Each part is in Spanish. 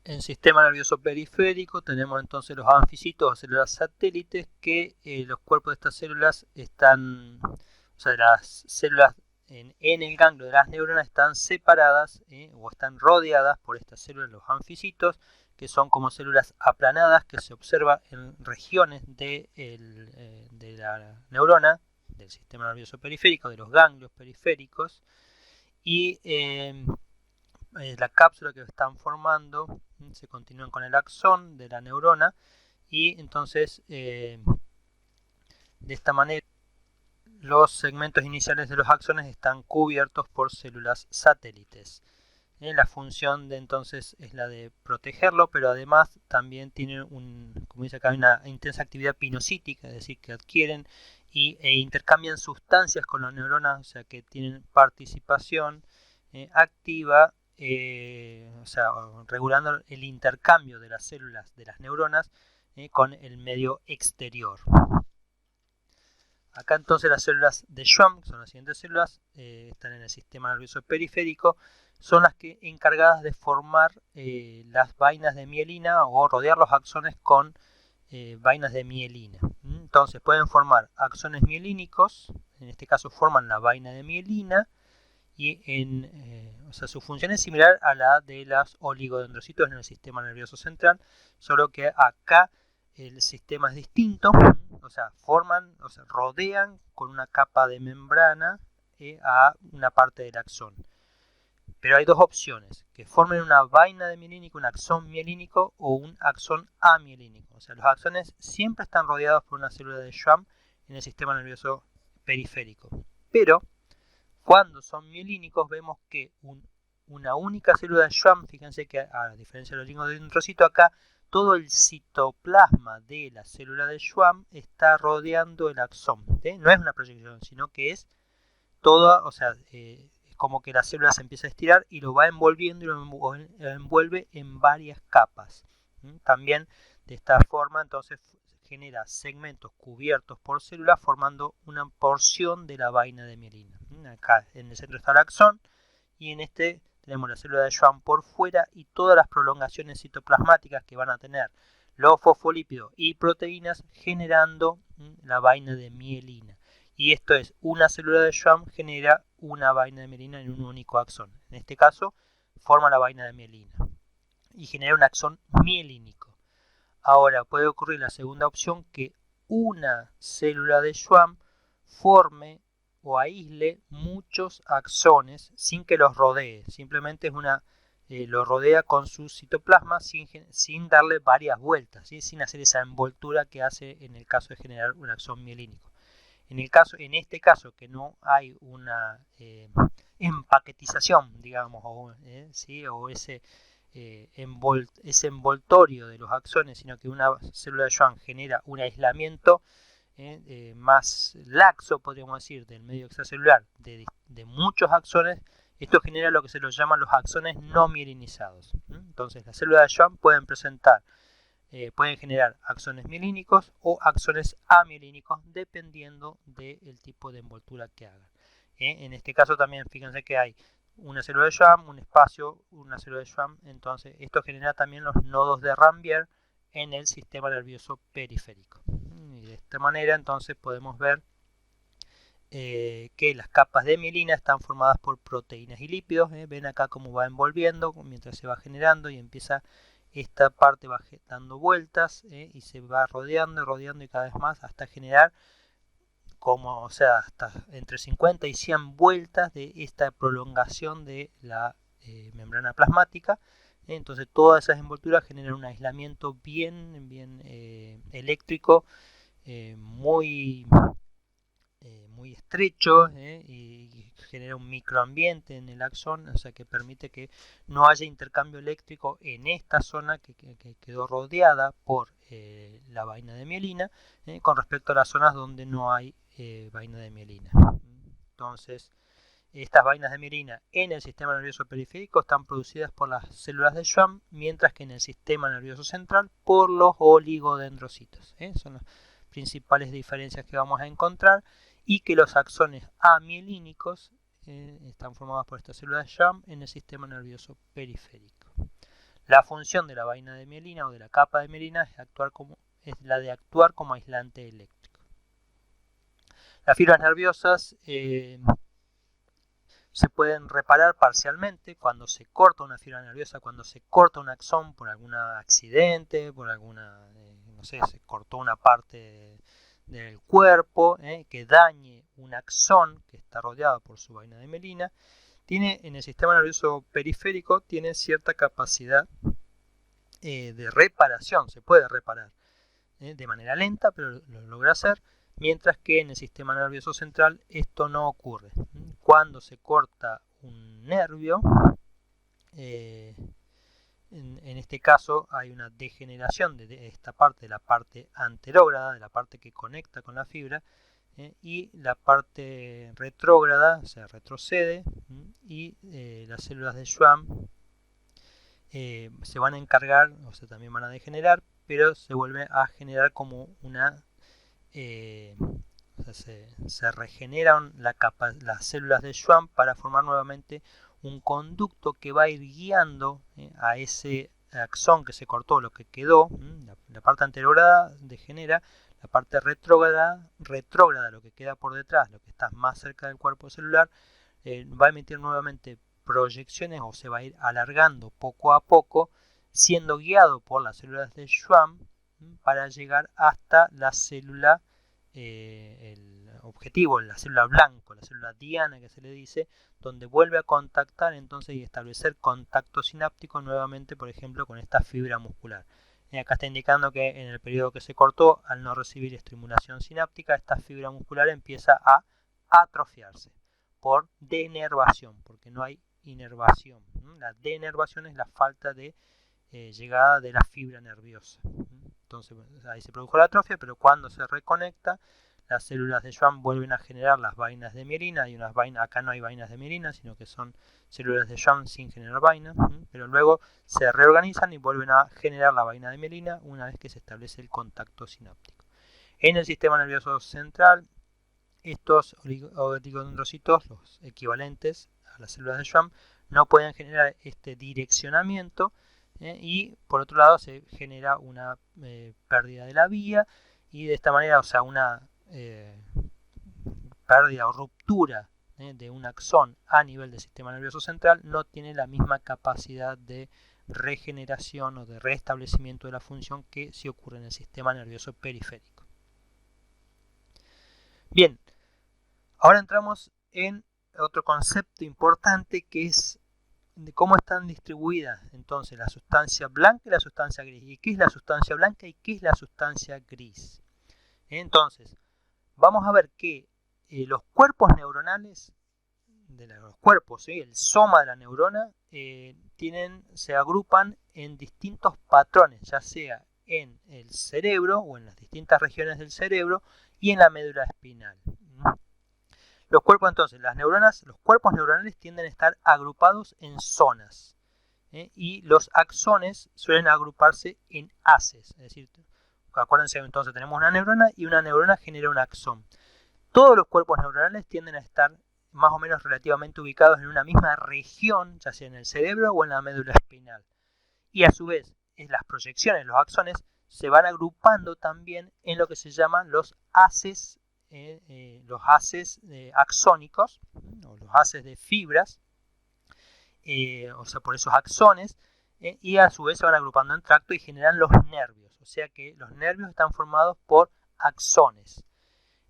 En sistema nervioso periférico tenemos entonces los anficitos o células satélites que los cuerpos de estas células están, o sea, las células en el ganglio de las neuronas están separadas o están rodeadas por estas células, los anficitos, que son como células aplanadas que se observa en regiones de la neurona, del sistema nervioso periférico, de los ganglios periféricos, y la cápsula que están formando se continúan con el axón de la neurona y entonces de esta manera los segmentos iniciales de los axones están cubiertos por células satélites. La función de entonces es la de protegerlo, pero además también tiene como dice acá, una intensa actividad pinocítica, es decir, que adquieren e intercambian sustancias con las neuronas, o sea que tienen participación activa, o sea, regulando el intercambio de las células de las neuronas con el medio exterior. Acá entonces las células de Schwann, que son las siguientes células, están en el sistema nervioso periférico, son las que encargadas de formar las vainas de mielina o rodear los axones con vainas de mielina. Entonces pueden formar axones mielínicos, en este caso forman la vaina de mielina, y o sea, su función es similar a la de las oligodendrocitos en el sistema nervioso central, solo que acá el sistema es distinto, o sea, rodean con una capa de membrana a una parte del axón. Pero hay dos opciones, que formen una vaina de mielínico, un axón mielínico o un axón amielínico. O sea, los axones siempre están rodeados por una célula de Schwann en el sistema nervioso periférico. Pero cuando son mielínicos vemos que una única célula de Schwann, fíjense que a diferencia del oligodendrocito acá, todo el citoplasma de la célula de Schwann está rodeando el axón. No es una proyección, sino que es toda, o sea, es como que la célula se empieza a estirar y lo va envolviendo y lo envuelve en varias capas. También de esta forma entonces genera segmentos cubiertos por células formando una porción de la vaina de mielina. Acá en el centro está el axón y en este tenemos la célula de Schwann por fuera y todas las prolongaciones citoplasmáticas que van a tener los fosfolípidos y proteínas generando la vaina de mielina. Y esto es, una célula de Schwann genera una vaina de mielina en un único axón. En este caso, forma la vaina de mielina y genera un axón mielínico. Ahora puede ocurrir la segunda opción, que una célula de Schwann forme o aísle muchos axones sin que los rodee. Simplemente lo rodea con su citoplasma sin darle varias vueltas, ¿sí? Sin hacer esa envoltura que hace en el caso de generar un axón mielínico. En este caso que no hay una empaquetización, digamos, ¿sí? O ese envoltorio de los axones, sino que una célula de Schwann genera un aislamiento más laxo, podríamos decir, del medio extracelular de muchos axones. Esto genera lo que se los llaman los axones no mielinizados. Entonces las células de Schwann pueden generar axones mielínicos o axones amielínicos dependiendo del tipo de envoltura que hagan. En este caso también fíjense que hay una célula de Schwann, un espacio, una célula de Schwann, entonces esto genera también los nodos de Ranvier en el sistema nervioso periférico. Y de esta manera entonces podemos ver que las capas de mielina están formadas por proteínas y lípidos. Ven acá cómo va envolviendo mientras se va generando y empieza esta parte va dando vueltas y se va rodeando y cada vez más hasta generar hasta entre 50 y 100 vueltas de esta prolongación de la membrana plasmática. Entonces todas esas envolturas generan un aislamiento bien eléctrico, muy estrecho y genera un microambiente en el axón, o sea que permite que no haya intercambio eléctrico en esta zona que quedó rodeada por la vaina de mielina con respecto a las zonas donde no hay vaina de mielina. Entonces estas vainas de mielina en el sistema nervioso periférico están producidas por las células de Schwann, mientras que en el sistema nervioso central por los oligodendrocitos. Son las principales diferencias que vamos a encontrar, y que los axones amielínicos están formados por estas células de Schwann en el sistema nervioso periférico. La función de la vaina de mielina o de la capa de mielina es la de actuar como aislante eléctrico. Las fibras nerviosas se pueden reparar parcialmente cuando se corta una fibra nerviosa, cuando se corta un axón por algún accidente, por alguna, no sé, se cortó una parte del cuerpo que dañe un axón que está rodeado por su vaina de mielina. Tiene en el sistema nervioso periférico tiene cierta capacidad de reparación, se puede reparar de manera lenta, pero lo logra hacer, mientras que en el sistema nervioso central esto no ocurre. Cuando se corta un nervio, en este caso hay una degeneración de esta parte, de la parte anterógrada, de la parte que conecta con la fibra, y la parte retrógrada se retrocede y las células de Schwann se van a encargar, o sea, también van a degenerar, pero se vuelve a generar como una... o sea, se regeneran las células de Schwann para formar nuevamente un conducto que va a ir guiando a ese axón que se cortó, lo que quedó, la parte anterógrada degenera, la parte retrógrada, lo que queda por detrás, lo que está más cerca del cuerpo celular, va a emitir nuevamente proyecciones o se va a ir alargando poco a poco, siendo guiado por las células de Schwann para llegar hasta la célula, el objetivo, la célula blanco, la célula diana que se le dice, donde vuelve a contactar entonces y establecer contacto sináptico nuevamente, por ejemplo, con esta fibra muscular. Acá está indicando que en el periodo que se cortó, al no recibir estimulación sináptica, esta fibra muscular empieza a atrofiarse por denervación, porque no hay inervación. La denervación es la falta de llegada de la fibra nerviosa. Entonces ahí se produjo la atrofia, pero cuando se reconecta, las células de Schwann vuelven a generar las vainas de mielina. Hay unas vainas, acá no hay vainas de mielina, sino que son células de Schwann sin generar vainas, pero luego se reorganizan y vuelven a generar la vaina de mielina una vez que se establece el contacto sináptico. En el sistema nervioso central, estos oligodendrocitos, los equivalentes a las células de Schwann, no pueden generar este direccionamiento, y por otro lado se genera una pérdida de la vía, y de esta manera, o sea, una pérdida o ruptura de un axón a nivel del sistema nervioso central no tiene la misma capacidad de regeneración o de restablecimiento de la función que si ocurre en el sistema nervioso periférico. Bien, ahora entramos en otro concepto importante, que es de cómo están distribuidas entonces la sustancia blanca y la sustancia gris. ¿Y qué es la sustancia blanca y qué es la sustancia gris? Entonces, vamos a ver que los cuerpos neuronales, los cuerpos, el soma de la neurona, se agrupan en distintos patrones, ya sea en el cerebro o en las distintas regiones del cerebro y en la médula espinal. Los cuerpos, entonces, los cuerpos neuronales tienden a estar agrupados en zonas, y los axones suelen agruparse en haces. Es decir, acuérdense, entonces tenemos una neurona y una neurona genera un axón. Todos los cuerpos neuronales tienden a estar más o menos relativamente ubicados en una misma región, ya sea en el cerebro o en la médula espinal. Y a su vez, las proyecciones, los axones, se van agrupando también en lo que se llaman los haces axónicos, o los haces de fibras, o sea, por esos axones, y a su vez se van agrupando en tracto y generan los nervios, o sea que los nervios están formados por axones.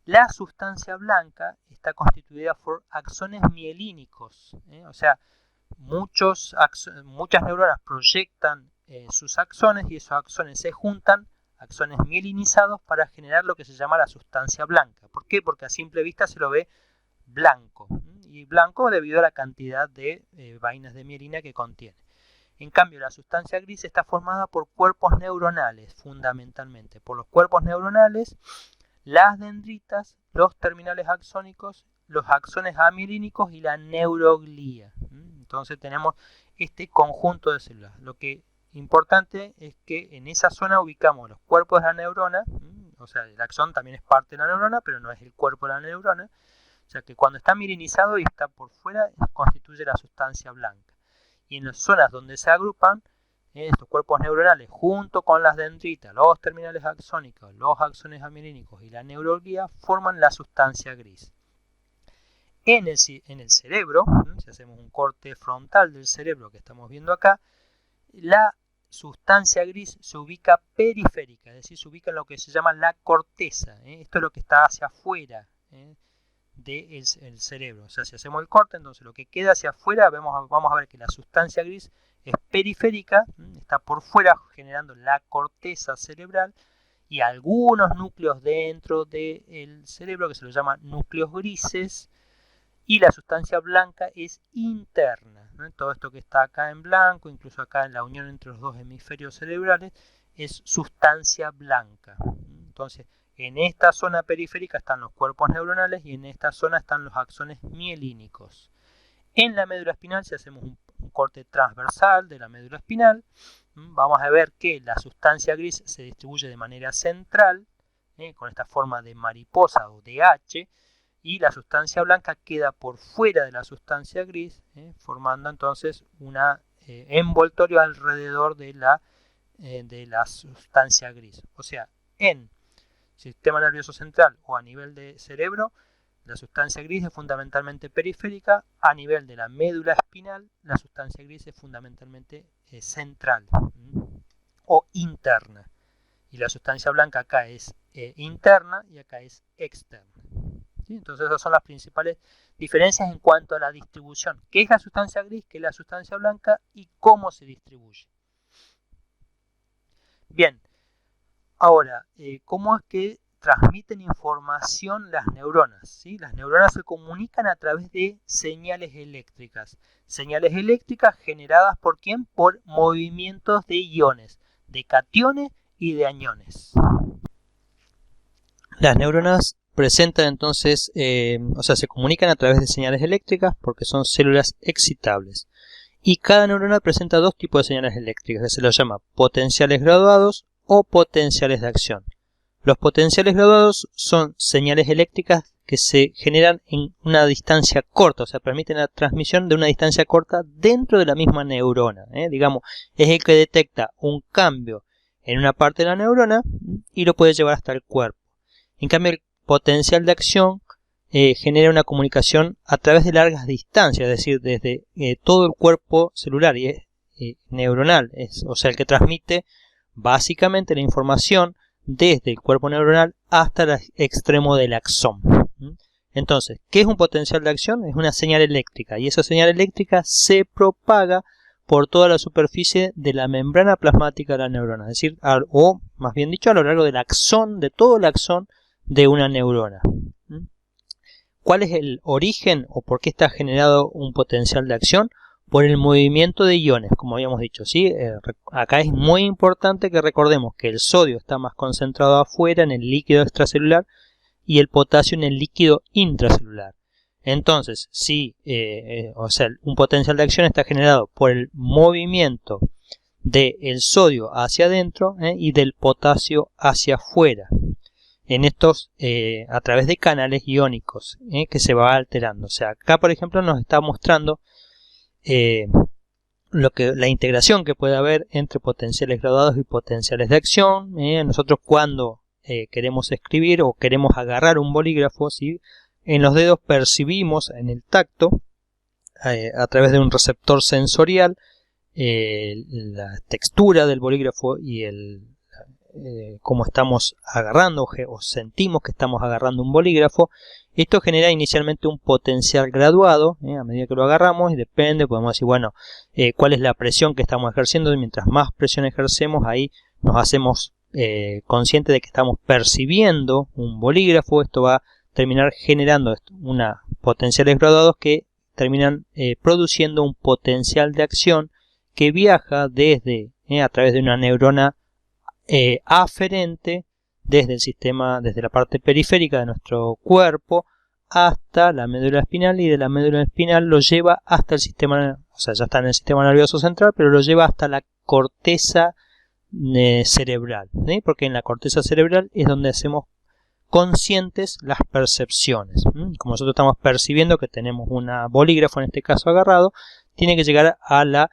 La sustancia blanca está constituida por axones mielínicos, o sea, muchas neuronas proyectan sus axones y esos axones se juntan, axones mielinizados, para generar lo que se llama la sustancia blanca. ¿Por qué? Porque a simple vista se lo ve blanco, y blanco debido a la cantidad de vainas de mielina que contiene. En cambio, la sustancia gris está formada por cuerpos neuronales, fundamentalmente por los cuerpos neuronales, las dendritas, los terminales axónicos, los axones amielínicos y la neuroglía. Entonces tenemos este conjunto de células. Lo que importante es que en esa zona ubicamos los cuerpos de la neurona, o sea, el axón también es parte de la neurona, pero no es el cuerpo de la neurona, o sea que cuando está mielinizado y está por fuera, constituye la sustancia blanca. Y en las zonas donde se agrupan, estos cuerpos neuronales junto con las dendritas, los terminales axónicos, los axones amilénicos y la neuroglía forman la sustancia gris. En el cerebro, si hacemos un corte frontal del cerebro que estamos viendo acá, la sustancia gris se ubica periférica, es decir, se ubica en lo que se llama la corteza. Esto es lo que está hacia afuera del cerebro. O sea, si hacemos el corte, entonces lo que queda hacia afuera, vamos a ver que la sustancia gris es periférica, está por fuera generando la corteza cerebral y algunos núcleos dentro del cerebro que se los llama núcleos grises, y la sustancia blanca es interna. Todo esto que está acá en blanco, incluso acá en la unión entre los dos hemisferios cerebrales, es sustancia blanca. Entonces, en esta zona periférica están los cuerpos neuronales y en esta zona están los axones mielínicos. En la médula espinal, si hacemos un corte transversal de la médula espinal, vamos a ver que la sustancia gris se distribuye de manera central, con esta forma de mariposa o de H, y la sustancia blanca queda por fuera de la sustancia gris, formando entonces un envoltorio alrededor de la sustancia gris. O sea, en sistema nervioso central o a nivel de cerebro, la sustancia gris es fundamentalmente periférica. A nivel de la médula espinal, la sustancia gris es fundamentalmente central o interna. Y la sustancia blanca acá es interna y acá es externa. ¿Sí? Entonces esas son las principales diferencias en cuanto a la distribución. ¿Qué es la sustancia gris? ¿Qué es la sustancia blanca? ¿Y cómo se distribuye? Bien, ahora, ¿cómo es que transmiten información las neuronas? ¿Sí? Las neuronas se comunican a través de señales eléctricas. Señales eléctricas generadas ¿por quién? Por movimientos de iones, de cationes y de aniones. Las neuronas presentan entonces, se comunican a través de señales eléctricas porque son células excitables. Y cada neurona presenta dos tipos de señales eléctricas, que se los llama potenciales graduados o potenciales de acción. Los potenciales graduados son señales eléctricas que se generan en una distancia corta, o sea, permiten la transmisión de una distancia corta dentro de la misma neurona. Digamos, es el que detecta un cambio en una parte de la neurona y lo puede llevar hasta el cuerpo. En cambio, el potencial de acción genera una comunicación a través de largas distancias, es decir, desde todo el cuerpo celular y es neuronal, o sea, el que transmite básicamente la información desde el cuerpo neuronal hasta el extremo del axón. Entonces, ¿qué es un potencial de acción? Es una señal eléctrica y esa señal eléctrica se propaga por toda la superficie de la membrana plasmática de la neurona, es decir, o más bien dicho, a lo largo del axón, de todo el axón de una neurona. ¿Cuál es el origen o por qué está generado un potencial de acción? Por el movimiento de iones, como habíamos dicho, ¿sí? Acá es muy importante que recordemos que el sodio está más concentrado afuera en el líquido extracelular y el potasio en el líquido intracelular. Entonces, si un potencial de acción está generado por el movimiento del sodio hacia adentro y del potasio hacia afuera. En estos, a través de canales iónicos que se va alterando. O sea, acá por ejemplo nos está mostrando la integración que puede haber entre potenciales graduados y potenciales de acción. Nosotros cuando queremos escribir o queremos agarrar un bolígrafo, ¿sí? En los dedos percibimos en el tacto, a través de un receptor sensorial, la textura del bolígrafo y cómo estamos agarrando o sentimos que estamos agarrando un bolígrafo. Esto genera inicialmente un potencial graduado a medida que lo agarramos y depende, podemos decir, bueno, cuál es la presión que estamos ejerciendo, y mientras más presión ejercemos, ahí nos hacemos conscientes de que estamos percibiendo un bolígrafo. Esto va a terminar generando una potenciales graduados que terminan produciendo un potencial de acción que viaja desde a través de una neurona aferente desde el sistema, desde la parte periférica de nuestro cuerpo hasta la médula espinal, y de la médula espinal lo lleva hasta el sistema, o sea, ya está en el sistema nervioso central, pero lo lleva hasta la corteza cerebral, ¿sí? Porque en la corteza cerebral es donde hacemos conscientes las percepciones. Como nosotros estamos percibiendo que tenemos un bolígrafo, en este caso agarrado, tiene que llegar a la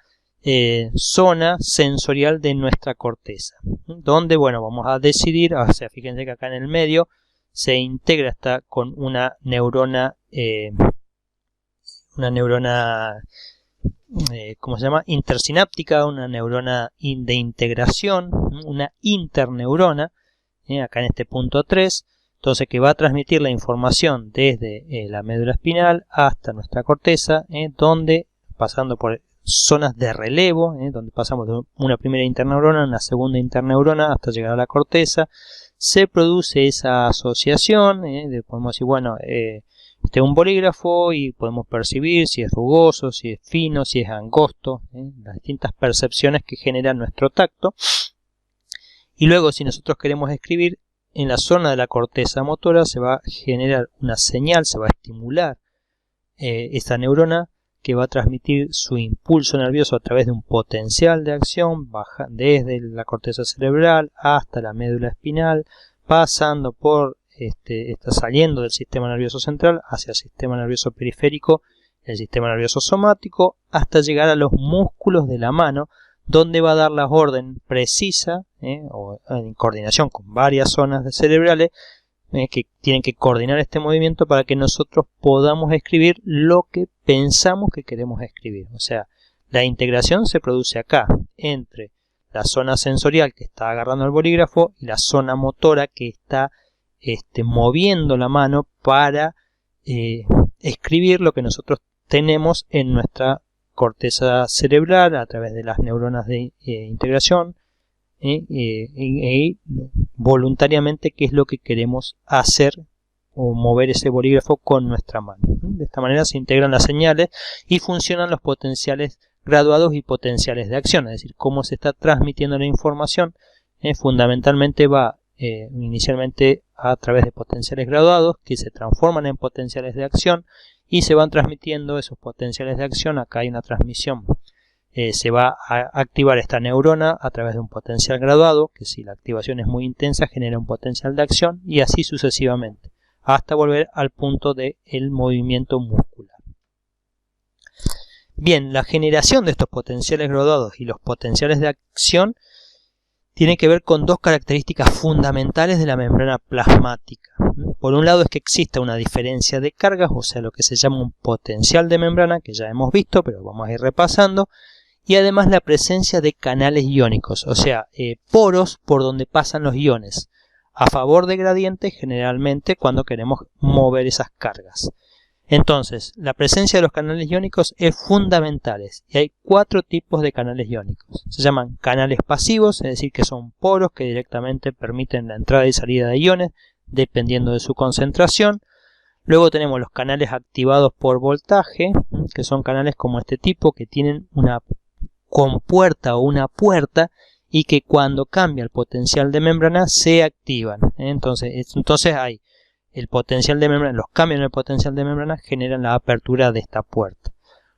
zona sensorial de nuestra corteza, donde, bueno, vamos a decidir, o sea, fíjense que acá en el medio se integra, está con una neurona, ¿cómo se llama? Intersináptica, una neurona de integración, una interneurona, acá en este punto 3, entonces que va a transmitir la información desde la médula espinal hasta nuestra corteza, donde, pasando por zonas de relevo, donde pasamos de una primera interneurona a una segunda interneurona hasta llegar a la corteza, se produce esa asociación, podemos decir, bueno, este es un bolígrafo y podemos percibir si es rugoso, si es fino, si es angosto, las distintas percepciones que genera nuestro tacto. Y luego, si nosotros queremos escribir, en la zona de la corteza motora se va a generar una señal, se va a estimular esta neurona que va a transmitir su impulso nervioso a través de un potencial de acción, baja desde la corteza cerebral hasta la médula espinal, pasando por, está saliendo del sistema nervioso central hacia el sistema nervioso periférico, el sistema nervioso somático, hasta llegar a los músculos de la mano, donde va a dar la orden precisa, o en coordinación con varias zonas cerebrales, que tienen que coordinar este movimiento para que nosotros podamos escribir lo que pensamos que queremos escribir. O sea, la integración se produce acá, entre la zona sensorial que está agarrando el bolígrafo y la zona motora que está moviendo la mano para escribir lo que nosotros tenemos en nuestra corteza cerebral a través de las neuronas de integración, y voluntariamente qué es lo que queremos hacer o mover ese bolígrafo con nuestra mano. De esta manera se integran las señales y funcionan los potenciales graduados y potenciales de acción, es decir, cómo se está transmitiendo la información. Fundamentalmente va inicialmente a través de potenciales graduados que se transforman en potenciales de acción y se van transmitiendo esos potenciales de acción. Acá hay una transmisión. Se va a activar esta neurona a través de un potencial graduado, que si la activación es muy intensa genera un potencial de acción, y así sucesivamente, hasta volver al punto del movimiento muscular. Bien, la generación de estos potenciales graduados y los potenciales de acción tiene que ver con dos características fundamentales de la membrana plasmática. Por un lado es que exista una diferencia de cargas, o sea, lo que se llama un potencial de membrana, que ya hemos visto, pero vamos a ir repasando, y además la presencia de canales iónicos, o sea, poros por donde pasan los iones, a favor de gradientes generalmente cuando queremos mover esas cargas. Entonces, la presencia de los canales iónicos es fundamental, y hay 4 tipos de canales iónicos. Se llaman canales pasivos, es decir, que son poros que directamente permiten la entrada y salida de iones dependiendo de su concentración. Luego tenemos los canales activados por voltaje, que son canales como este tipo, que tienen una compuerta o una puerta y que cuando cambia el potencial de membrana se activan. Entonces hay el potencial de membrana, los cambios en el potencial de membrana generan la apertura de esta puerta.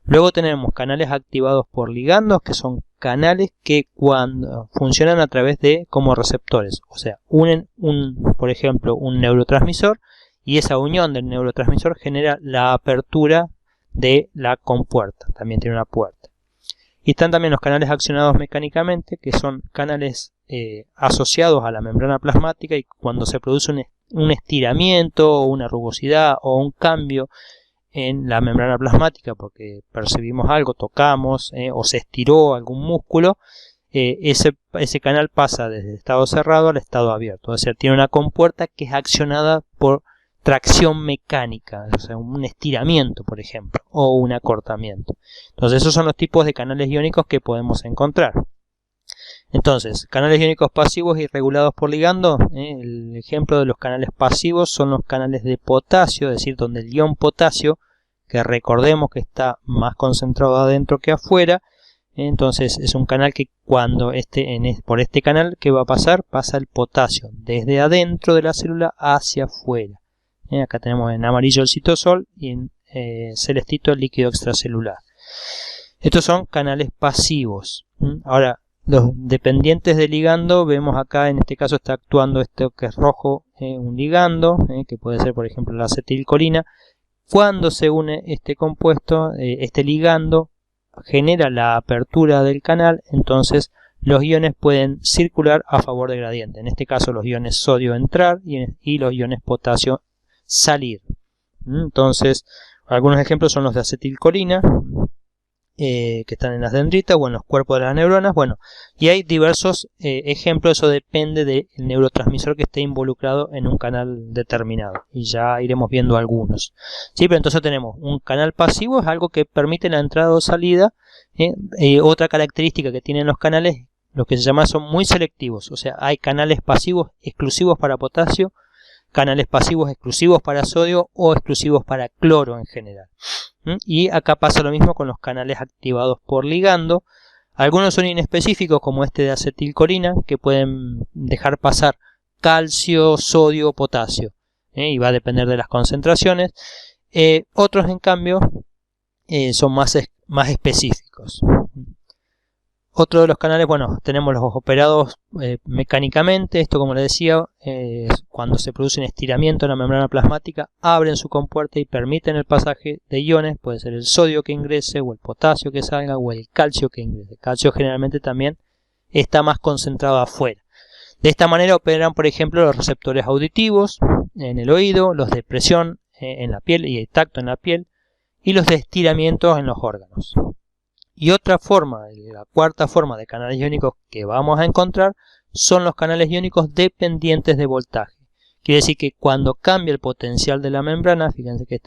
Luego tenemos canales activados por ligandos, que son canales que cuando funcionan a través de como receptores, o sea, unen por ejemplo, un neurotransmisor, y esa unión del neurotransmisor genera la apertura de la compuerta, también tiene una puerta. Y están también los canales accionados mecánicamente, que son canales asociados a la membrana plasmática, y cuando se produce un estiramiento o una rugosidad o un cambio en la membrana plasmática porque percibimos algo, tocamos o se estiró algún músculo, ese canal pasa desde el estado cerrado al estado abierto, es decir, tiene una compuerta que es accionada por tracción mecánica, o sea, un estiramiento, por ejemplo, o un acortamiento. Entonces esos son los tipos de canales iónicos que podemos encontrar. Entonces, canales iónicos pasivos y regulados por ligando, el ejemplo de los canales pasivos son los canales de potasio, es decir, donde el ion potasio, que recordemos que está más concentrado adentro que afuera, entonces es un canal que cuando por este canal, ¿qué va a pasar? Pasa el potasio desde adentro de la célula hacia afuera. Acá tenemos en amarillo el citosol y en celestito el líquido extracelular. Estos son canales pasivos. Ahora, los dependientes de ligando, vemos acá en este caso está actuando esto que es rojo, un ligando, que puede ser por ejemplo la acetilcolina. Cuando se une este compuesto, este ligando genera la apertura del canal, entonces los iones pueden circular a favor del gradiente. En este caso los iones sodio entrar y los iones potasio salir. Entonces algunos ejemplos son los de acetilcolina, que están en las dendritas o en los cuerpos de las neuronas. Bueno, y hay diversos ejemplos. Eso depende del neurotransmisor que esté involucrado en un canal determinado, y ya iremos viendo algunos. Sí, pero entonces tenemos un canal pasivo, es algo que permite la entrada o salida. Otra característica que tienen los canales, los que se llaman, son muy selectivos. O sea, hay canales pasivos exclusivos para potasio, canales pasivos exclusivos para sodio o exclusivos para cloro en general. Y acá pasa lo mismo con los canales activados por ligando. Algunos son inespecíficos, como este de acetilcolina, que pueden dejar pasar calcio, sodio, potasio, y va a depender de las concentraciones. Otros, en cambio, son más específicos. Otro de los canales, bueno, tenemos los operados mecánicamente. Esto, como les decía, cuando se produce un estiramiento en la membrana plasmática, abren su compuerta y permiten el pasaje de iones. Puede ser el sodio que ingrese, o el potasio que salga, o el calcio que ingrese. El calcio generalmente también está más concentrado afuera. De esta manera operan, por ejemplo, los receptores auditivos en el oído, los de presión en la piel y el tacto en la piel, y los de estiramiento en los órganos. Y otra forma, la cuarta forma de canales iónicos que vamos a encontrar, son los canales iónicos dependientes de voltaje. Quiere decir que cuando cambia el potencial de la membrana, fíjense que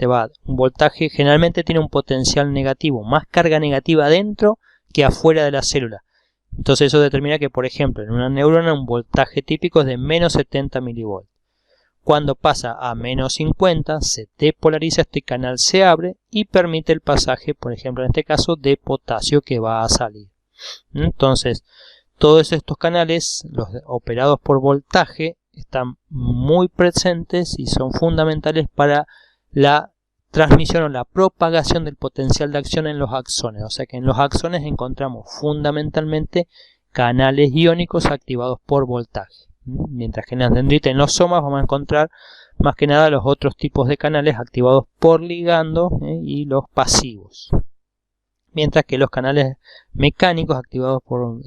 un voltaje generalmente tiene un potencial negativo, más carga negativa dentro que afuera de la célula. Entonces eso determina que, por ejemplo, en una neurona un voltaje típico es de menos 70 mV. Cuando pasa a menos 50, se depolariza, este canal se abre y permite el pasaje, por ejemplo, en este caso, de potasio que va a salir. Entonces, todos estos canales, los operados por voltaje, están muy presentes y son fundamentales para la transmisión o la propagación del potencial de acción en los axones. O sea que en los axones encontramos fundamentalmente canales iónicos activados por voltaje. Mientras que en las dendritas, en los somas, vamos a encontrar más que nada los otros tipos de canales activados por ligando y los pasivos. Mientras que los canales mecánicos activados por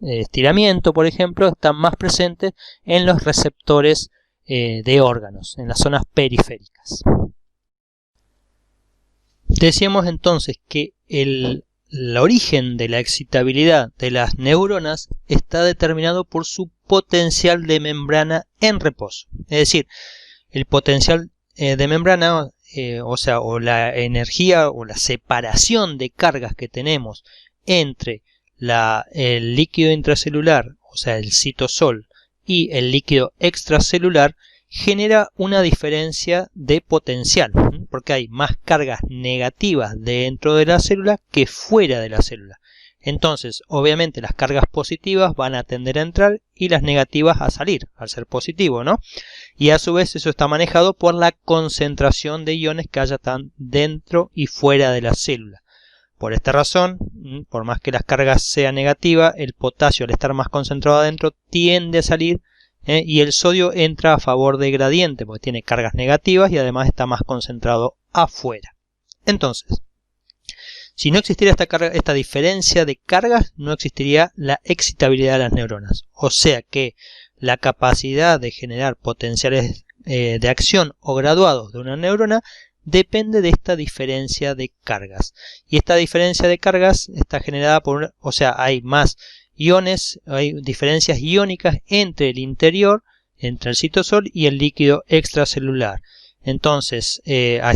estiramiento, por ejemplo, están más presentes en los receptores de órganos, en las zonas periféricas. Decíamos entonces que el origen de la excitabilidad de las neuronas está determinado por su potencial de membrana en reposo. Es decir, el potencial de membrana, o la energía o la separación de cargas que tenemos entre el líquido intracelular, o sea, el citosol, y el líquido extracelular, genera una diferencia de potencial, porque hay más cargas negativas dentro de la célula que fuera de la célula. Entonces, obviamente, las cargas positivas van a tender a entrar y las negativas a salir, al ser positivo, ¿no? Y a su vez eso está manejado por la concentración de iones que haya tan dentro y fuera de la célula. Por esta razón, por más que las cargas sean negativas, el potasio, al estar más concentrado adentro, tiende a salir, y el sodio entra a favor de gradiente porque tiene cargas negativas y además está más concentrado afuera. Entonces, si no existiera esta diferencia de cargas, no existiría la excitabilidad de las neuronas. O sea que la capacidad de generar potenciales de acción o graduados de una neurona depende de esta diferencia de cargas. Y esta diferencia de cargas está generada por, o sea, hay más iones, hay diferencias iónicas entre el interior, entre el citosol y el líquido extracelular. Entonces,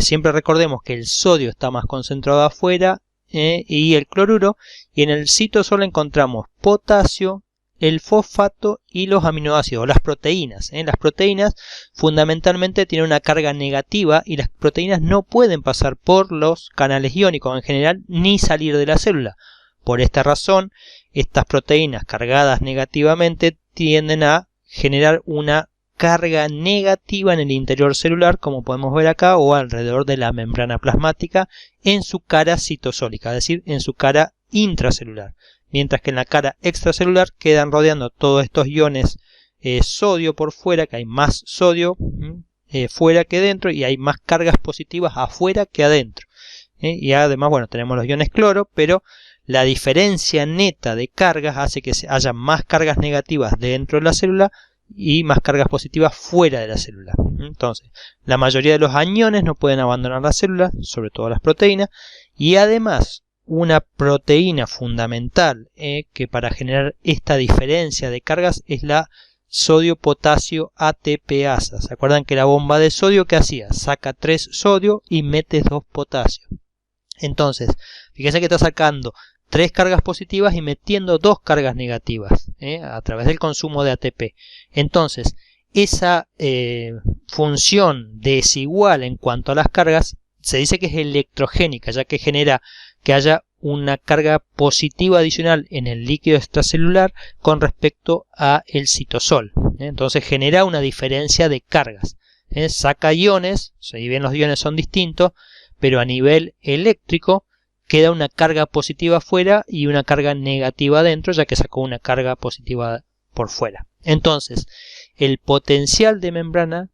siempre recordemos que el sodio está más concentrado afuera y el cloruro, y en el citosol encontramos potasio, el fosfato y los aminoácidos, las proteínas. Las proteínas fundamentalmente tienen una carga negativa y las proteínas no pueden pasar por los canales iónicos en general ni salir de la célula. Por esta razón, estas proteínas cargadas negativamente tienden a generar una carga negativa en el interior celular, como podemos ver acá, o alrededor de la membrana plasmática en su cara citosólica, es decir, en su cara intracelular. Mientras que en la cara extracelular quedan rodeando todos estos iones sodio por fuera, que hay más sodio fuera que dentro, y hay más cargas positivas afuera que adentro. Y además, bueno, tenemos los iones cloro, pero la diferencia neta de cargas hace que haya más cargas negativas dentro de la célula y más cargas positivas fuera de la célula. Entonces, la mayoría de los aniones no pueden abandonar la célula, sobre todo las proteínas, y además una proteína fundamental que para generar esta diferencia de cargas es la sodio-potasio ATPasa. ¿Se acuerdan que la bomba de sodio qué hacía? Saca 3 sodio y mete 2 potasio. Entonces, fíjense que está sacando 3 cargas positivas y metiendo 2 cargas negativas a través del consumo de ATP. Entonces, esa función desigual en cuanto a las cargas se dice que es electrogénica, ya que genera que haya una carga positiva adicional en el líquido extracelular con respecto a el citosol. Entonces genera una diferencia de cargas. Saca iones, si bien los iones son distintos, pero a nivel eléctrico queda una carga positiva afuera y una carga negativa adentro, ya que sacó una carga positiva por fuera. Entonces, el potencial de membrana,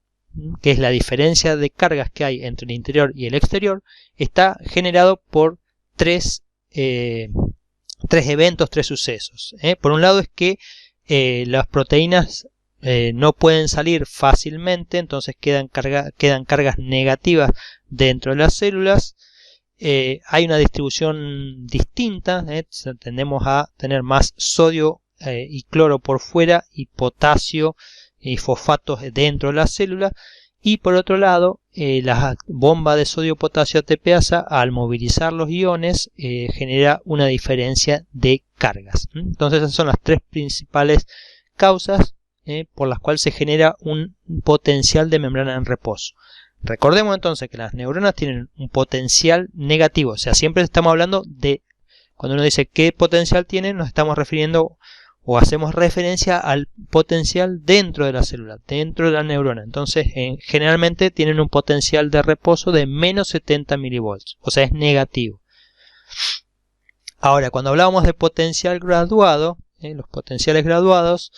que es la diferencia de cargas que hay entre el interior y el exterior, está generado por tres eventos, 3 sucesos. Por un lado es que las proteínas no pueden salir fácilmente, entonces quedan cargas negativas dentro de las células. Hay una distribución distinta, tendemos a tener más sodio y cloro por fuera y potasio y fosfatos dentro de la célula. Y por otro lado, la bomba de sodio-potasio ATPasa, al movilizar los iones, genera una diferencia de cargas. Entonces esas son las 3 principales causas por las cuales se genera un potencial de membrana en reposo. Recordemos entonces que las neuronas tienen un potencial negativo, o sea, siempre estamos hablando de, cuando uno dice qué potencial tienen, nos estamos refiriendo o hacemos referencia al potencial dentro de la célula, dentro de la neurona. Entonces, generalmente tienen un potencial de reposo de menos 70 milivolts, o sea, es negativo. Ahora, cuando hablábamos de potencial graduado, los potenciales graduados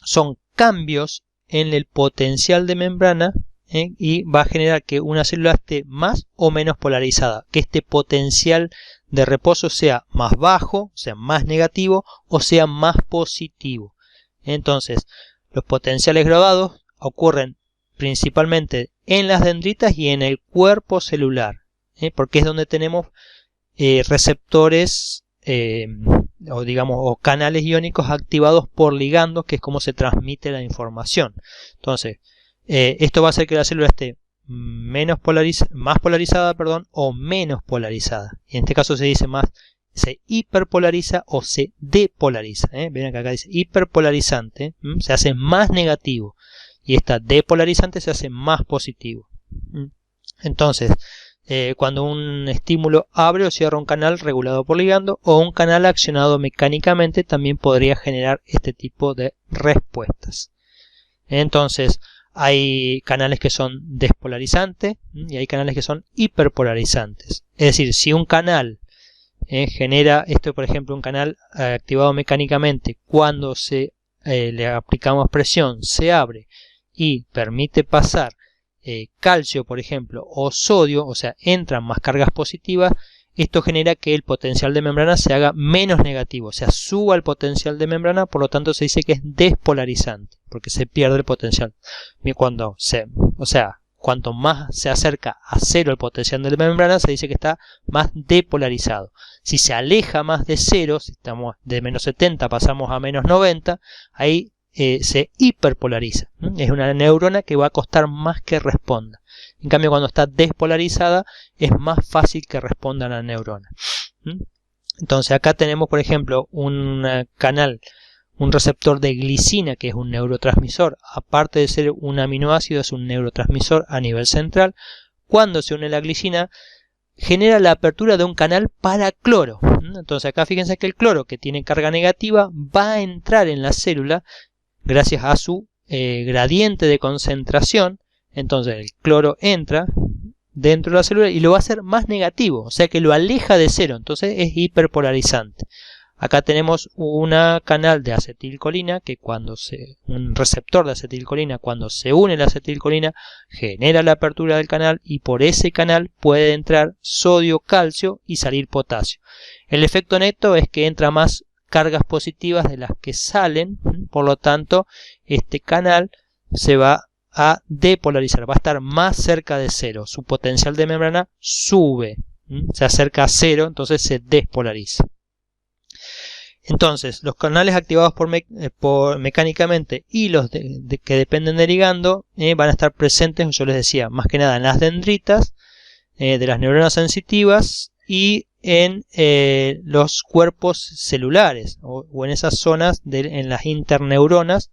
son cambios en el potencial de membrana y va a generar que una célula esté más o menos polarizada, que este potencial de reposo sea más bajo, sea más negativo o sea más positivo. Entonces, los potenciales graduados ocurren principalmente en las dendritas y en el cuerpo celular, porque es donde tenemos receptores o canales iónicos activados por ligandos, que es como se transmite la información. Entonces, esto va a hacer que la célula esté más polarizada, o menos polarizada. Y en este caso se dice más, se hiperpolariza o se depolariza. Ven acá dice hiperpolarizante, se hace más negativo, y esta depolarizante se hace más positivo. Entonces, cuando un estímulo abre o cierra un canal regulado por ligando o un canal accionado mecánicamente, también podría generar este tipo de respuestas. Entonces, hay canales que son despolarizantes y hay canales que son hiperpolarizantes. Es decir, si un canal genera esto, por ejemplo, un canal activado mecánicamente, cuando le aplicamos presión, se abre y permite pasar calcio, por ejemplo, o sodio, o sea, entran más cargas positivas, esto genera que el potencial de membrana se haga menos negativo, o sea, suba el potencial de membrana, por lo tanto se dice que es despolarizante, porque se pierde el potencial. Cuanto más se acerca a cero el potencial de membrana, se dice que está más depolarizado. Si se aleja más de cero, si estamos de menos 70 pasamos a menos 90, ahí se hiperpolariza. Es una neurona que va a costar más que responda. En cambio, cuando está despolarizada, es más fácil que responda a la neurona. Entonces, acá tenemos, por ejemplo, un receptor de glicina, que es un neurotransmisor. Aparte de ser un aminoácido, es un neurotransmisor a nivel central. Cuando se une la glicina, genera la apertura de un canal para cloro. Entonces, acá fíjense que el cloro, que tiene carga negativa, va a entrar en la célula gracias a su gradiente de concentración. Entonces el cloro entra dentro de la célula y lo va a hacer más negativo, o sea que lo aleja de cero, entonces es hiperpolarizante. Acá tenemos una canal de acetilcolina que un receptor de acetilcolina, cuando se une la acetilcolina, genera la apertura del canal y por ese canal puede entrar sodio, calcio y salir potasio. El efecto neto es que entra más cargas positivas de las que salen, por lo tanto este canal se va a depolarizar, va a estar más cerca de cero, su potencial de membrana sube, se acerca a cero, entonces se despolariza. Entonces, los canales activados mecánicamente y los que dependen del ligando van a estar presentes, yo les decía, más que nada en las dendritas de las neuronas sensitivas y en los cuerpos celulares o en esas zonas en las interneuronas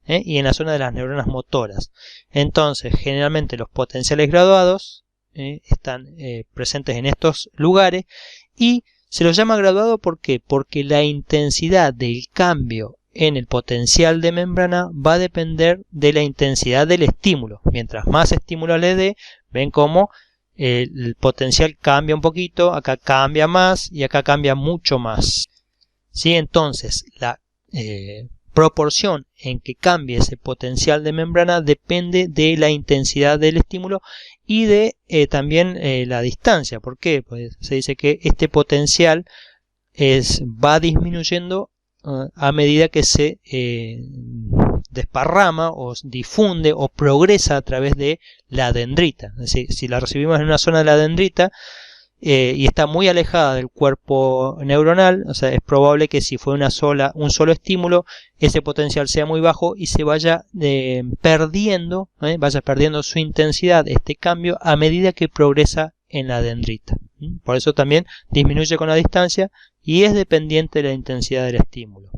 y en la zona de las neuronas motoras. Entonces, generalmente los potenciales graduados están presentes en estos lugares y se los llama graduado ¿por qué? Porque la intensidad del cambio en el potencial de membrana va a depender de la intensidad del estímulo. Mientras más estímulo le dé, ven cómo el potencial cambia un poquito, acá cambia más y acá cambia mucho más. ¿Sí? Entonces, la proporción en que cambie ese potencial de membrana depende de la intensidad del estímulo y de también la distancia. ¿Por qué? Pues se dice que este potencial va disminuyendo a medida que se desparrama o difunde o progresa a través de la dendrita. Es decir, si la recibimos en una zona de la dendrita y está muy alejada del cuerpo neuronal, o sea, es probable que si fue un solo estímulo, ese potencial sea muy bajo y se vaya perdiendo su intensidad, este cambio, a medida que progresa en la dendrita. Por eso también disminuye con la distancia y es dependiente de la intensidad del estímulo.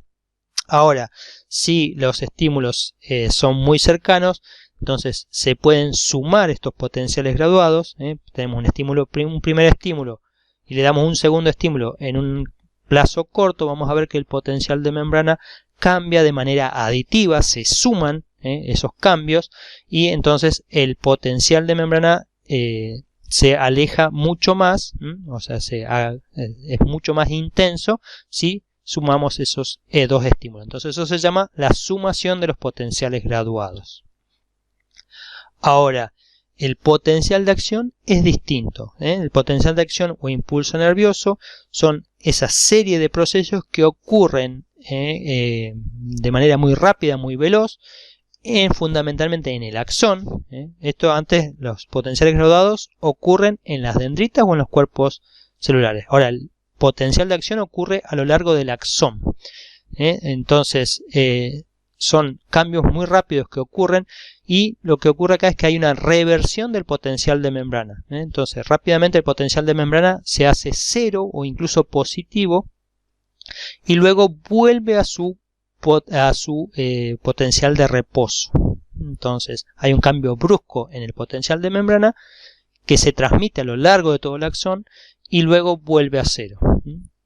Ahora, si los estímulos son muy cercanos, entonces se pueden sumar estos potenciales graduados. Tenemos un primer estímulo y le damos un segundo estímulo en un plazo corto. Vamos a ver que el potencial de membrana cambia de manera aditiva, se suman esos cambios y entonces el potencial de membrana se aleja mucho más, o sea, es mucho más intenso si sumamos esos dos estímulos. Entonces eso se llama la sumación de los potenciales graduados. Ahora, el potencial de acción es distinto. El potencial de acción o impulso nervioso son esa serie de procesos que ocurren de manera muy rápida, muy veloz, fundamentalmente en el axón. Esto antes, los potenciales graduados ocurren en las dendritas o en los cuerpos celulares. Ahora, el potencial de acción ocurre a lo largo del axón. Entonces, son cambios muy rápidos que ocurren y lo que ocurre acá es que hay una reversión del potencial de membrana. Entonces, rápidamente el potencial de membrana se hace cero o incluso positivo y luego vuelve a su potencial de reposo. Entonces, hay un cambio brusco en el potencial de membrana que se transmite a lo largo de todo el axón y luego vuelve a cero.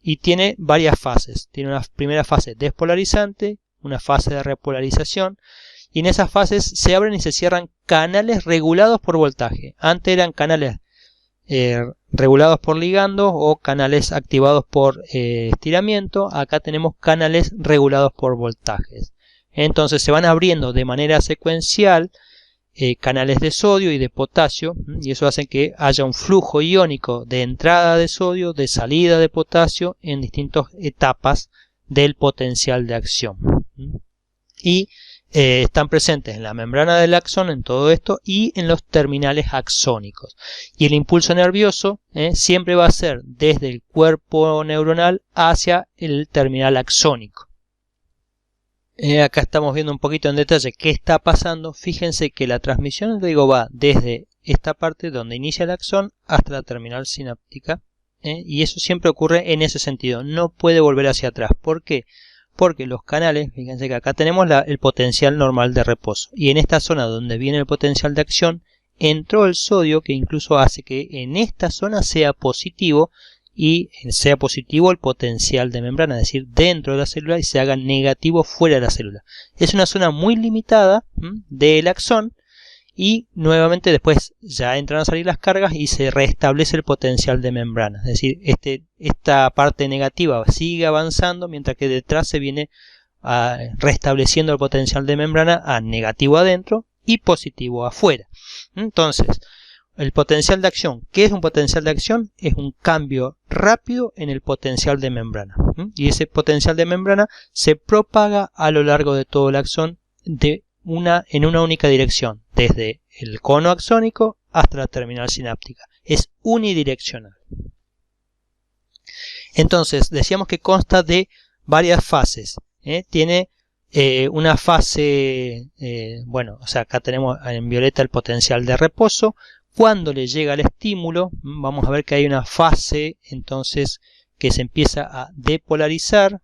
Y tiene varias fases. Tiene una primera fase despolarizante, una fase de repolarización, y en esas fases se abren y se cierran canales regulados por voltaje. Antes eran canales regulados por ligandos o canales activados por estiramiento. Acá tenemos canales regulados por voltajes. Entonces se van abriendo de manera secuencial canales de sodio y de potasio, y eso hace que haya un flujo iónico de entrada de sodio, de salida de potasio en distintas etapas del potencial de acción. Y están presentes en la membrana del axón, en todo esto, y en los terminales axónicos. Y el impulso nervioso siempre va a ser desde el cuerpo neuronal hacia el terminal axónico. Acá estamos viendo un poquito en detalle qué está pasando. Fíjense que la transmisión, va desde esta parte donde inicia el axón hasta la terminal sináptica, y eso siempre ocurre en ese sentido, no puede volver hacia atrás. ¿Por qué? Porque los canales, fíjense que acá tenemos el potencial normal de reposo, y en esta zona donde viene el potencial de acción entró el sodio, que incluso hace que en esta zona sea positivo, y sea positivo el potencial de membrana, es decir, dentro de la célula, y se haga negativo fuera de la célula. Es una zona muy limitada del axón, y nuevamente después ya entran a salir las cargas y se restablece el potencial de membrana. Es decir, esta parte negativa sigue avanzando mientras que detrás se viene restableciendo el potencial de membrana a negativo adentro y positivo afuera. Entonces, el potencial de acción. ¿Qué es un potencial de acción? Es un cambio rápido en el potencial de membrana. Y ese potencial de membrana se propaga a lo largo de todo el axón en una única dirección, desde el cono axónico hasta la terminal sináptica. Es unidireccional. Entonces, decíamos que consta de varias fases. Tiene una fase, o sea, acá tenemos en violeta el potencial de reposo. Cuando le llega el estímulo, vamos a ver que hay una fase entonces que se empieza a depolarizar,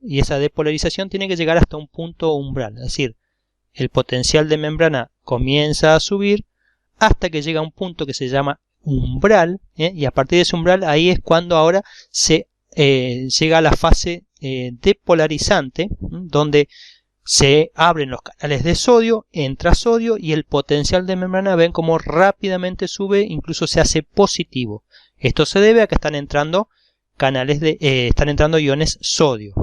y esa depolarización tiene que llegar hasta un punto umbral, es decir, el potencial de membrana comienza a subir hasta que llega a un punto que se llama umbral, y a partir de ese umbral ahí es cuando ahora se llega a la fase depolarizante, donde se abren los canales de sodio, entra sodio y el potencial de membrana ven como rápidamente sube, incluso se hace positivo. Esto se debe a que están entrando iones sodio.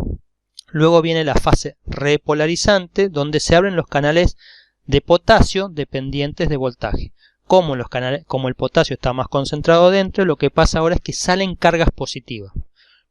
Luego viene la fase repolarizante, donde se abren los canales de potasio dependientes de voltaje. Como el potasio está más concentrado dentro, lo que pasa ahora es que salen cargas positivas.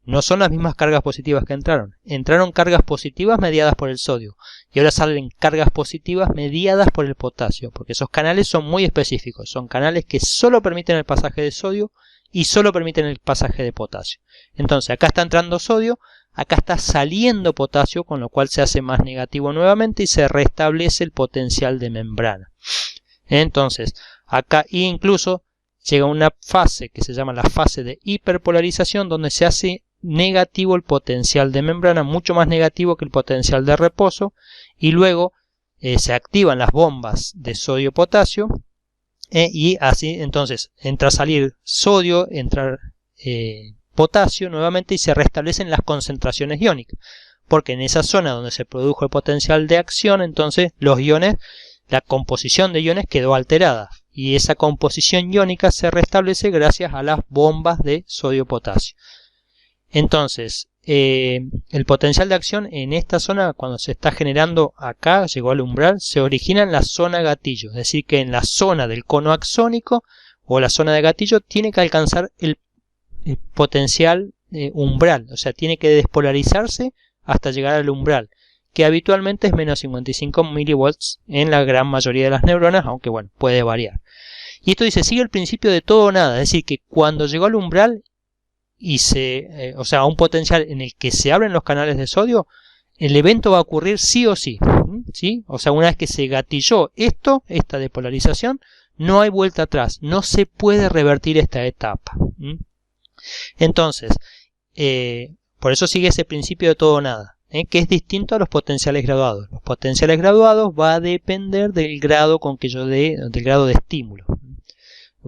No son las mismas cargas positivas que entraron. Entraron cargas positivas mediadas por el sodio. Y ahora salen cargas positivas mediadas por el potasio. Porque esos canales son muy específicos. Son canales que solo permiten el pasaje de sodio y solo permiten el pasaje de potasio. Entonces acá está entrando sodio, acá está saliendo potasio, con lo cual se hace más negativo nuevamente y se restablece el potencial de membrana. Entonces acá incluso llega una fase que se llama la fase de hiperpolarización, donde se hace negativo el potencial de membrana, mucho más negativo que el potencial de reposo, y luego se activan las bombas de sodio-potasio, y así entonces entra a salir sodio, entra potasio nuevamente y se restablecen las concentraciones iónicas, porque en esa zona donde se produjo el potencial de acción, entonces los iones, la composición de iones quedó alterada, y esa composición iónica se restablece gracias a las bombas de sodio-potasio. Entonces, el potencial de acción en esta zona, cuando se está generando acá, llegó al umbral, se origina en la zona gatillo. Es decir, que en la zona del cono axónico o la zona de gatillo tiene que alcanzar el potencial umbral. O sea, tiene que despolarizarse hasta llegar al umbral, que habitualmente es menos 55 milivolts en la gran mayoría de las neuronas, aunque bueno, puede variar. Y esto sigue el principio de todo o nada. Es decir, que cuando llegó al umbral y o sea, a un potencial en el que se abren los canales de sodio, el evento va a ocurrir sí o sí. ¿Sí? O sea, una vez que se gatilló esta depolarización, no hay vuelta atrás, no se puede revertir esta etapa. Entonces, por eso sigue ese principio de todo o nada, que es distinto a los potenciales graduados. Los potenciales graduados va a depender del grado con que del grado de estímulo.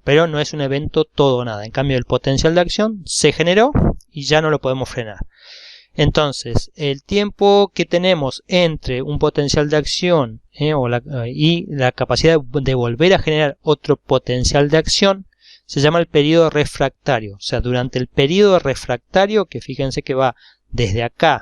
Pero no es un evento todo o nada. En cambio, el potencial de acción se generó y ya no lo podemos frenar. Entonces, el tiempo que tenemos entre un potencial de acción y la capacidad de volver a generar otro potencial de acción se llama el periodo refractario. O sea, durante el periodo refractario, que fíjense que va desde acá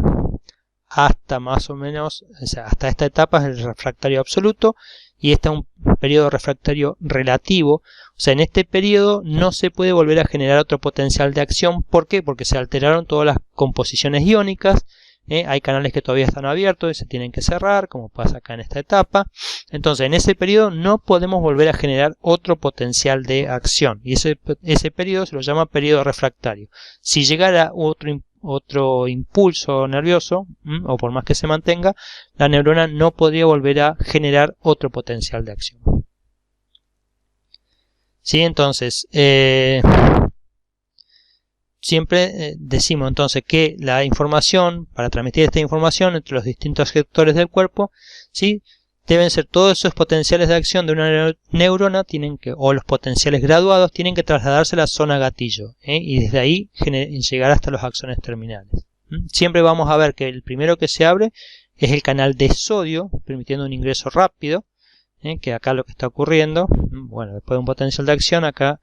hasta más o menos, o sea, hasta esta etapa es el refractario absoluto, y este es un periodo refractario relativo. O sea, en este periodo no se puede volver a generar otro potencial de acción. ¿Por qué? Porque se alteraron todas las composiciones iónicas. Hay canales que todavía están abiertos y se tienen que cerrar, como pasa acá en esta etapa. Entonces, en ese periodo no podemos volver a generar otro potencial de acción. Y ese periodo se lo llama periodo refractario. Si llegara otro impulso nervioso, o por más que se mantenga, la neurona no podría volver a generar otro potencial de acción. ¿Sí? Entonces, siempre decimos entonces que la información, para transmitir esta información entre los distintos sectores del cuerpo, ¿sí?, deben ser todos esos potenciales de acción de una neurona, o los potenciales graduados, tienen que trasladarse a la zona gatillo, y desde ahí llegar hasta los axones terminales. Siempre vamos a ver que el primero que se abre es el canal de sodio, permitiendo un ingreso rápido, que acá lo que está ocurriendo, bueno, después de un potencial de acción, acá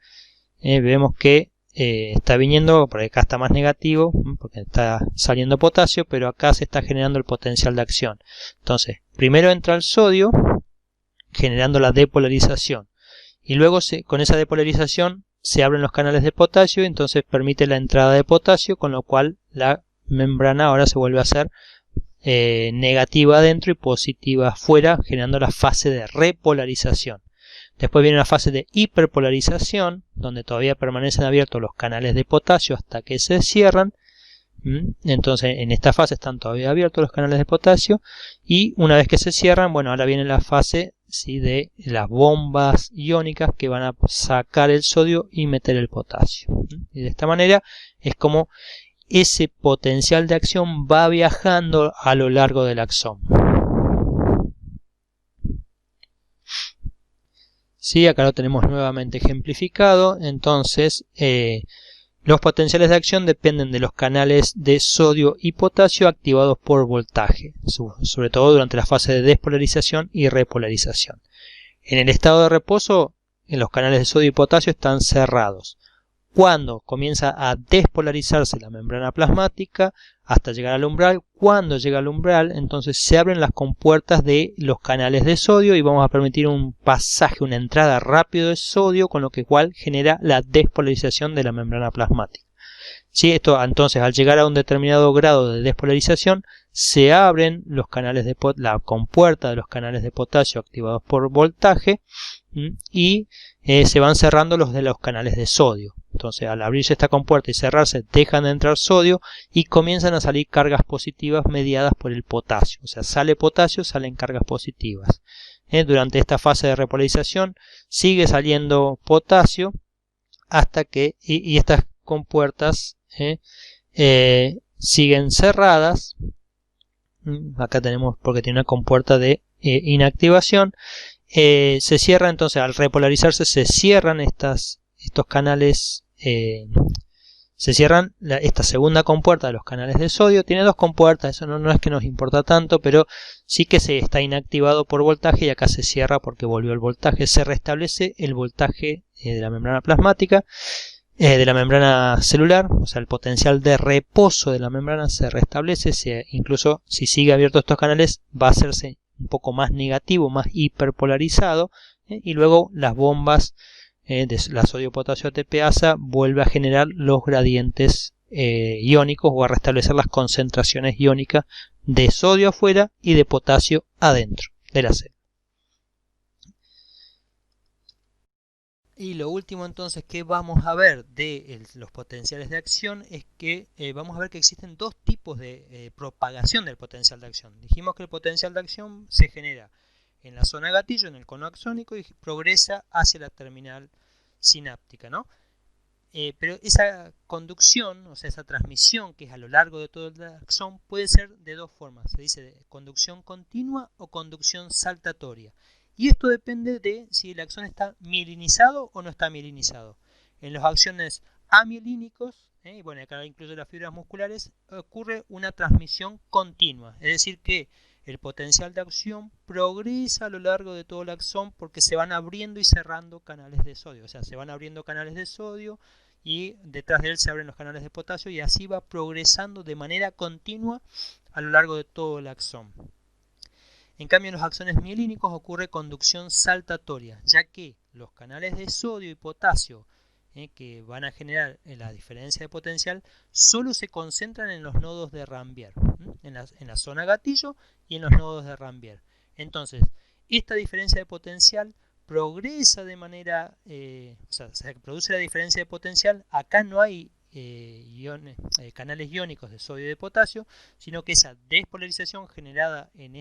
vemos que está viniendo, porque acá está más negativo, porque está saliendo potasio, pero acá se está generando el potencial de acción. Entonces, primero entra el sodio, generando la depolarización, y luego con esa depolarización se abren los canales de potasio, y entonces permite la entrada de potasio, con lo cual la membrana ahora se vuelve a ser negativa adentro y positiva afuera, generando la fase de repolarización. Después viene la fase de hiperpolarización, donde todavía permanecen abiertos los canales de potasio hasta que se cierran. Entonces en esta fase están todavía abiertos los canales de potasio, y una vez que se cierran, bueno, ahora viene la fase, ¿sí?, de las bombas iónicas que van a sacar el sodio y meter el potasio. Y de esta manera es como ese potencial de acción va viajando a lo largo del axón. Sí, acá lo tenemos nuevamente ejemplificado. Entonces, los potenciales de acción dependen de los canales de sodio y potasio activados por voltaje, sobre todo durante la fase de despolarización y repolarización. En el estado de reposo, los canales de sodio y potasio están cerrados. Cuando comienza a despolarizarse la membrana plasmática hasta llegar al umbral, cuando llega al umbral, entonces se abren las compuertas de los canales de sodio y vamos a permitir un pasaje, una entrada rápido de sodio, con lo que igual genera la despolarización de la membrana plasmática. ¿Sí? Esto, entonces, al llegar a un determinado grado de despolarización, se abren los canales de la compuerta de los canales de potasio activados por voltaje, y se van cerrando los de los canales de sodio. Entonces, al abrirse esta compuerta y cerrarse, dejan de entrar sodio y comienzan a salir cargas positivas mediadas por el potasio. O sea, sale potasio, salen cargas positivas. Durante esta fase de repolarización sigue saliendo potasio hasta que, y estas compuertas siguen cerradas. Acá tenemos, porque tiene una compuerta de inactivación. Se cierra, entonces al repolarizarse se cierran estos canales, se cierran esta segunda compuerta de los canales de sodio. Tiene dos compuertas, eso no es que nos importa tanto, pero sí que se está inactivado por voltaje, y acá se cierra porque volvió el voltaje. Se restablece el voltaje de la membrana plasmática, de la membrana celular, o sea, el potencial de reposo de la membrana se restablece. Incluso si sigue abierto estos canales, va a hacerse un poco más negativo, más hiperpolarizado, y luego las bombas de la sodio-potasio ATPasa vuelve a generar los gradientes iónicos, o a restablecer las concentraciones iónicas de sodio afuera y de potasio adentro de la célula. Y lo último entonces que vamos a ver de los potenciales de acción es que vamos a ver que existen dos tipos de propagación del potencial de acción. Dijimos que el potencial de acción se genera en la zona gatillo, en el cono axónico, y progresa hacia la terminal sináptica, ¿no? Pero esa conducción, o sea, esa transmisión que es a lo largo de todo el axón, puede ser de dos formas. Se dice de conducción continua o conducción saltatoria. Y esto depende de si el axón está mielinizado o no está mielinizado. En los axones amielínicos, y bueno, acá incluye las fibras musculares, ocurre una transmisión continua. Es decir, que el potencial de acción progresa a lo largo de todo el axón, porque se van abriendo y cerrando canales de sodio. O sea, se van abriendo canales de sodio y detrás de él se abren los canales de potasio, y así va progresando de manera continua a lo largo de todo el axón. En cambio, en los axones mielínicos ocurre conducción saltatoria, ya que los canales de sodio y potasio que van a generar la diferencia de potencial solo se concentran en los nodos de Rambier, en la zona gatillo y en los nodos de Rambier. Entonces, esta diferencia de potencial progresa de manera, o sea, se produce la diferencia de potencial. Acá no hay canales iónicos de sodio y de potasio, sino que esa despolarización generada en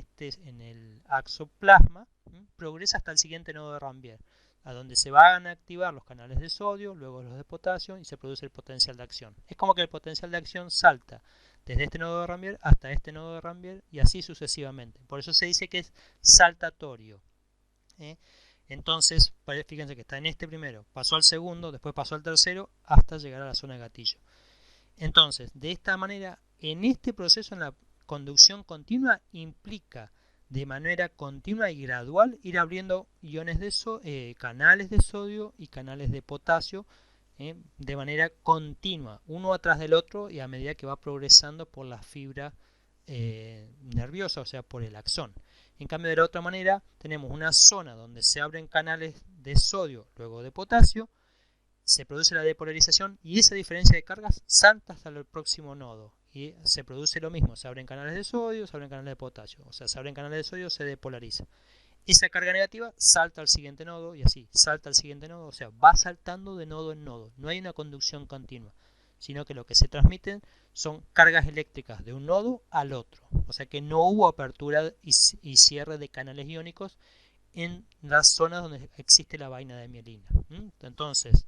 el axoplasma progresa hasta el siguiente nodo de Rambier, a donde se van a activar los canales de sodio, luego los de potasio, y se produce el potencial de acción. Es como que el potencial de acción salta desde este nodo de Rambier hasta este nodo de Rambier, y así sucesivamente. Por eso se dice que es saltatorio. Entonces, fíjense que está en este primero, pasó al segundo, después pasó al tercero, hasta llegar a la zona de gatillo. Entonces, de esta manera, en este proceso, en la conducción continua, implica de manera continua y gradual ir abriendo canales de sodio y canales de potasio de manera continua, uno atrás del otro y a medida que va progresando por la fibra nerviosa, o sea, por el axón. En cambio, de la otra manera, tenemos una zona donde se abren canales de sodio, luego de potasio, se produce la depolarización y esa diferencia de cargas salta hasta el próximo nodo. Y se produce lo mismo, se abren canales de sodio, se abren canales de potasio. O sea, se abren canales de sodio, se depolariza. Esa carga negativa salta al siguiente nodo y así, salta al siguiente nodo. O sea, va saltando de nodo en nodo. No hay una conducción continua, sino que lo que se transmiten son cargas eléctricas de un nodo al otro. O sea que no hubo apertura y cierre de canales iónicos en las zonas donde existe la vaina de mielina. Entonces,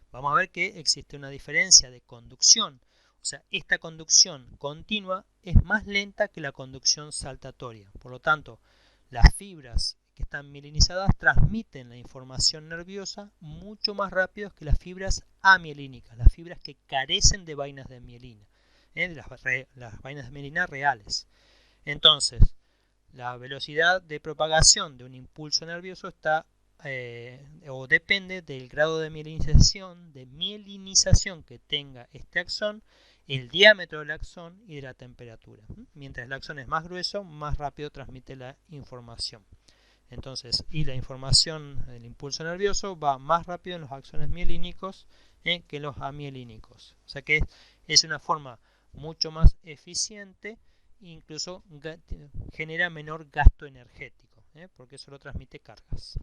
vamos a ver que existe una diferencia de conducción. O sea, esta conducción continua es más lenta que la conducción saltatoria. Por lo tanto, las fibras que están mielinizadas transmiten la información nerviosa mucho más rápido que las fibras amielínicas, las fibras que carecen de vainas de mielina, las vainas de mielina reales. Entonces, la velocidad de propagación de un impulso nervioso está o depende del grado de mielinización que tenga este axón, el diámetro del axón y de la temperatura. Mientras el axón es más grueso, más rápido transmite la información. Entonces, y la información del impulso nervioso va más rápido en los axones mielínicos que en los amielínicos. O sea que es una forma mucho más eficiente, incluso genera menor gasto energético, porque solo transmite cargas.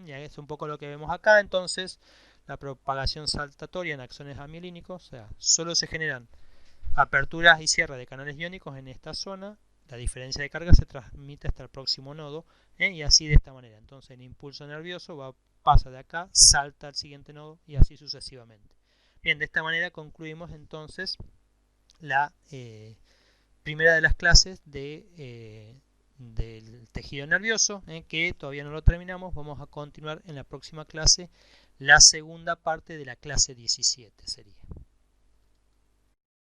Ya es un poco lo que vemos acá. Entonces, la propagación saltatoria en axones amielínicos, o sea, solo se generan aperturas y cierres de canales iónicos en esta zona. La diferencia de carga se transmite hasta el próximo nodo, y así de esta manera. Entonces, el impulso nervioso pasa de acá, salta al siguiente nodo y así sucesivamente. Bien, de esta manera concluimos entonces la primera de las clases del tejido nervioso, que todavía no lo terminamos. Vamos a continuar en la próxima clase, la segunda parte de la clase 17 sería.